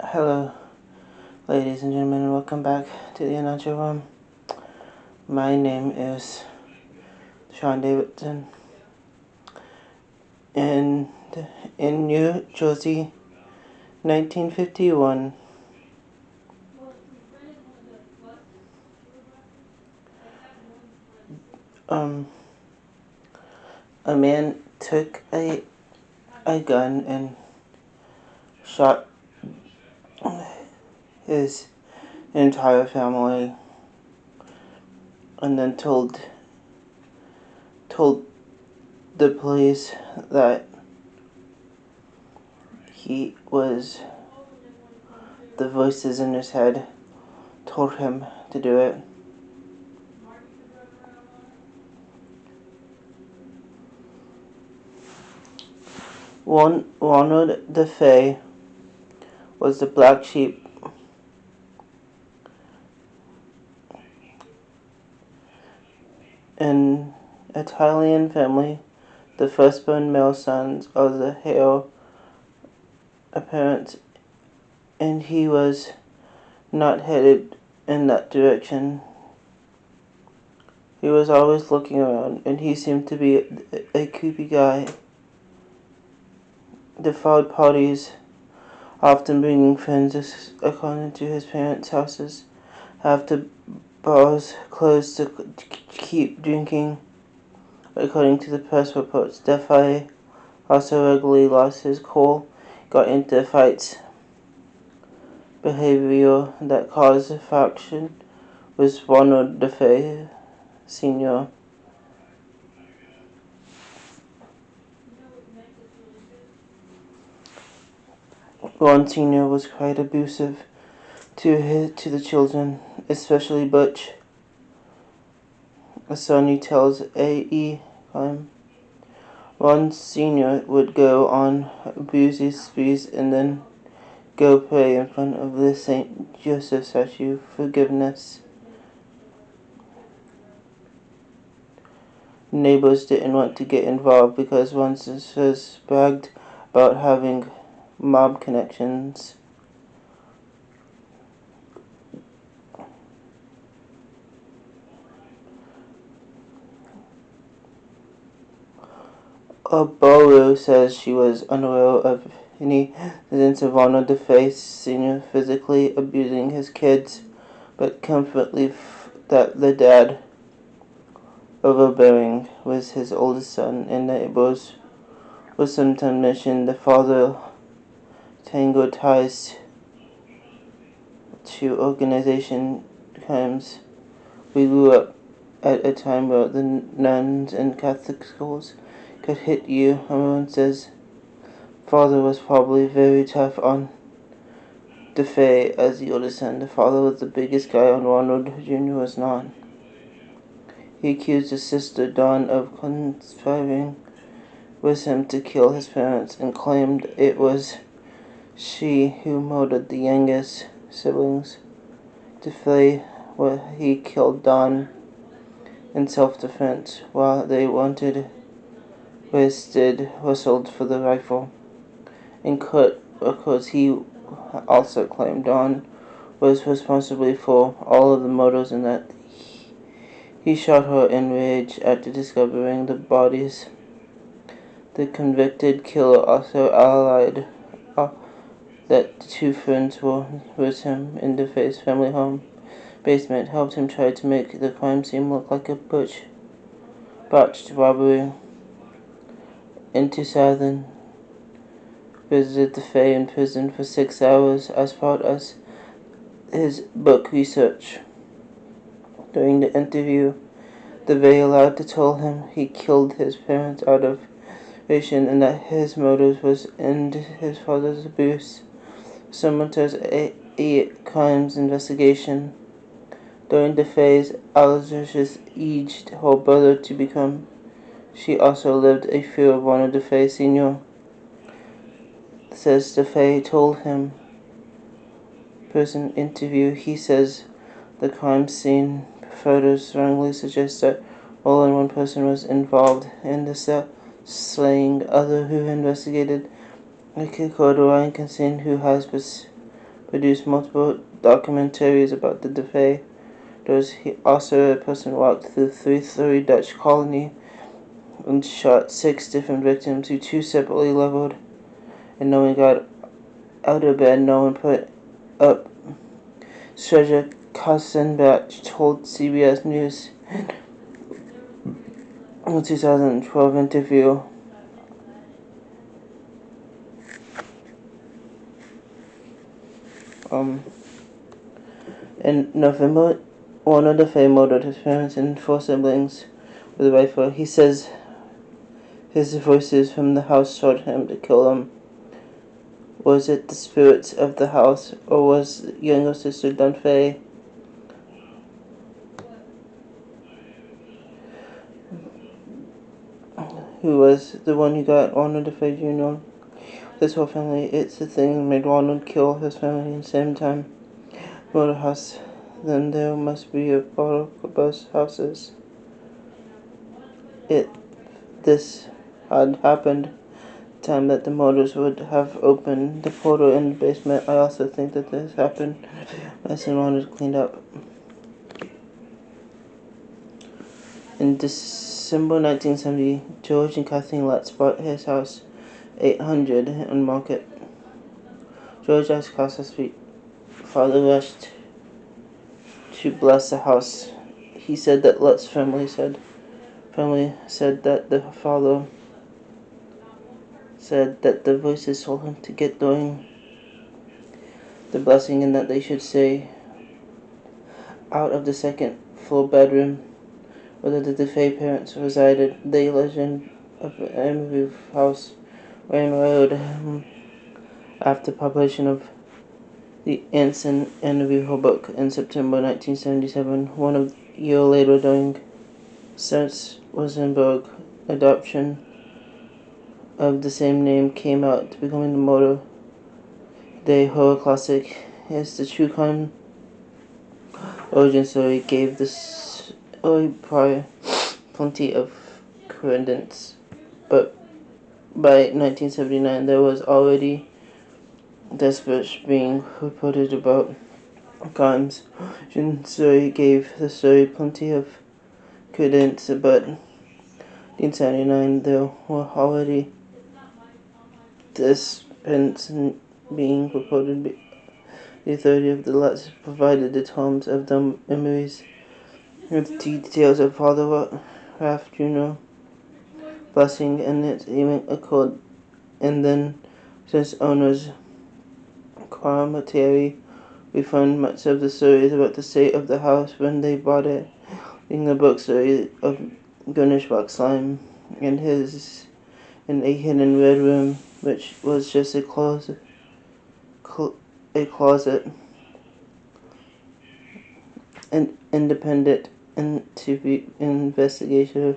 Hello, ladies and gentlemen, and welcome back to the Announcer Room. My name is Sean Davidson, and in New Jersey, 1951, a man took a gun and shot his entire family, and then told the police that the voices in his head told him to do it. Ronald DeFay was the black sheep in an Italian family, the firstborn male sons of the heir apparent, and he was not headed in that direction. He was always looking around, and he seemed to be a creepy guy. Defiled parties, often bringing friends according to his parents' houses, after bars closed to keep drinking. According to the press reports, DeFay also regularly lost his cool, got into fights. Behavior that caused a faction was Ronald DeFay Sr. Ron Sr. was quite abusive to the children, especially Butch. Sonny tells A.E. Ron Sr. would go on abusing sprees and then go pray in front of the St. Joseph statue for forgiveness. Neighbors didn't want to get involved because Ron was bragged about having mob connections. Boro says she was unaware of any evidence of Ronald DeFay Sr. physically abusing his kids, but confidently that the dad, overbearing, was his oldest son, and neighbors would sometimes mention the father tangled ties to organization crimes. We grew up at a time where the nuns in Catholic schools could hit you. Everyone says father was probably very tough on DeFay as the oldest son. The father was the biggest guy, and Ronald Jr. was not. He accused his sister Dawn of conspiring with him to kill his parents and claimed it was she who murdered the youngest siblings. DeFay, he killed Dawn in self-defense, while they whistled for the rifle. In court records, he also claimed Dawn was responsible for all of the murders and that he shot her in rage after discovering the bodies. The convicted killer also allied that the two friends were with him in DeFay's family home basement, helped him try to make the crime scene look like a botched robbery. In 2000, visited DeFay in prison for 6 hours as part of his book research. During the interview, DeFay allowed to tell him he killed his parents out of frustration and that his motive was to end his father's abuse. Someone tells a crimes investigation. During DeFay's allegations urged her brother to become. She also lived a fear of Ronald DeFay Sr. Says DeFay told him. Prison interview. He says the crime scene photos strongly suggest that more than one person was involved in the slaying. Other who investigated, like Ryan Consent, who has produced multiple documentaries about the DeFay. He also a person walked through the three-story Dutch colony and shot 6 different victims who 2 separately leveled. And no one got out of bed, no one put up. Treasure Kassenbach told CBS News in a 2012 interview. In November, one of the DeFay murdered his parents and 4 siblings with a rifle. He says his voices from the house told him to kill them. Was it the spirits of the house, or was younger sister Dunphy? Who was the one who got Ronald DeFay Jr. This whole family, it's the thing that made Ronald kill his family at the same time. Murder house, then there must be a portal for both houses. This had happened the time that the murders would have opened the portal in the basement. I also think that this happened as Ronald cleaned up. In December 1970, George and Kathleen Lutz bought his house, 800 on Market. George asked Casa Street. Father rushed to bless the house. He said that Lutz's family said that the father said that the voices told him to get during the blessing and that they should stay out of the second floor bedroom where the DeFay parents resided. The legend of the Amityville house ran road after publication of the Anson Amityville book in September 1977. 1 year later, during St. Rosenberg adoption of the same name came out to becoming the modern day horror classic. As the true crime origin story gave the story prior plenty of credence, but by 1979 there was already desperate being reported about crimes. The story gave the story plenty of credence, but in 1979 there were already dispense being reported. The authority of the Lutz provided the tomes of dumb memories with details of Father Raff Jr. blessing, and it even occurred. And then, since owners commentary, we found much of the stories about the state of the house when they bought it, in the book story of Ganesh Rock Slime and in a hidden red room, which was just a closet, an independent investigation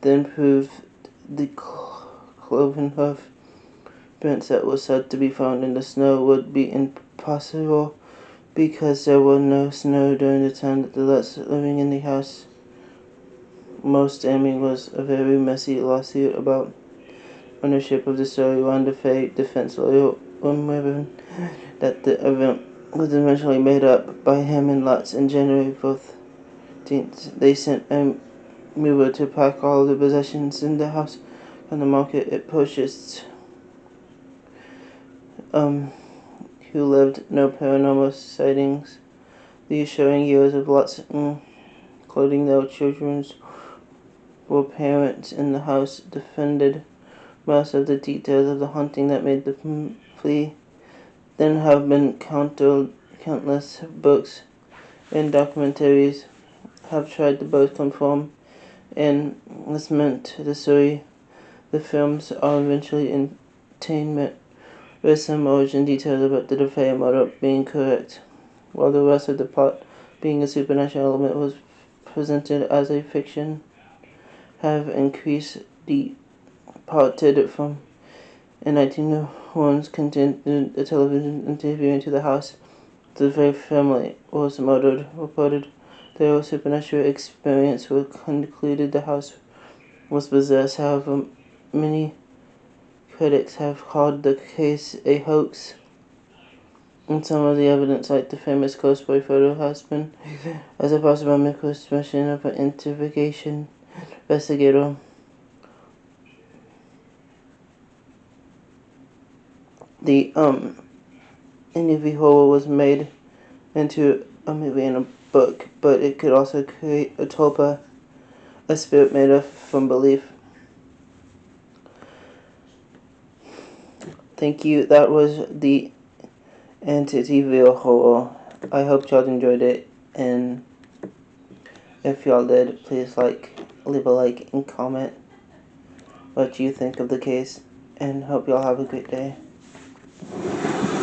then proved the cloven hoof prints that were said to be found in the snow would be impossible because there was no snow during the time that the Lutz were living in the house. Most damning was a very messy lawsuit about ownership of the story. One defense lawyer women that the event was eventually made up by him and Lutz in January 14th. They sent a mover to pack all the possessions in the house on the market it purchased. Who lived no paranormal sightings. The showing years of Lutz, including their children's, were parents in the house defended most of the details of the haunting that made the flee. Then have been countless books and documentaries have tried to both conform and cement the story. The films are eventually entertainment, with some origin details about the DeFay murder being correct, while the rest of the plot, being a supernatural element, was presented as a fiction. Have increased departed from in 1901's continued a television interview into the house. The DeFay family was murdered, reported their supernatural experience were concluded the house was possessed. However, many critics have called the case a hoax. And some of the evidence, like the famous Ghost Boy photo, has been as a possible misconception of an investigation investigator. The Amityville Horror was made into a movie and a book, but it could also create a tulpa, a spirit made up from belief. Thank you. That was the Amityville Horror. I hope y'all enjoyed it, and if y'all did, please leave a like and comment what you think of the case, and hope y'all have a great day.